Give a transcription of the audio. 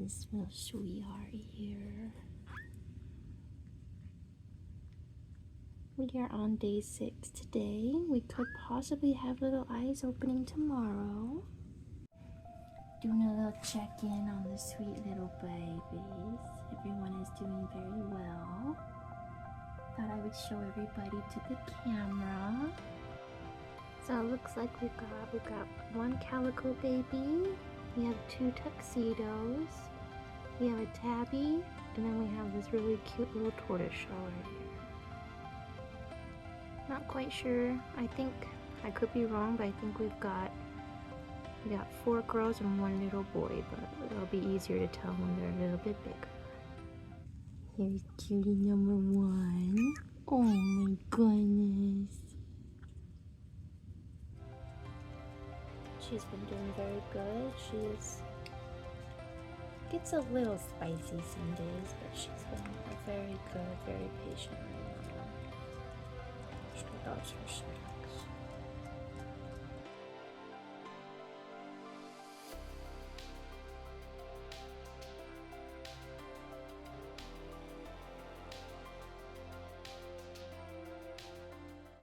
Kittens, little sweetheart here. We are on day 6 today. We could possibly have little eyes opening tomorrow. Doing a little check-in on the sweet little babies. Everyone is doing very well. Thought I would show everybody to the camera. So it looks like we've got one calico baby. We have 2 tuxedos. We have a tabby, and then we have this really cute little tortoiseshell right here. Not quite sure. I think I could be wrong, but I think we got 4 girls and 1 little boy, but it'll be easier to tell when they're a little bit bigger. Here's cutie number 1. Oh my goodness. She's been doing very good. Gets a little spicy some days, but she's been a very good, very patient mom. She loves her snacks.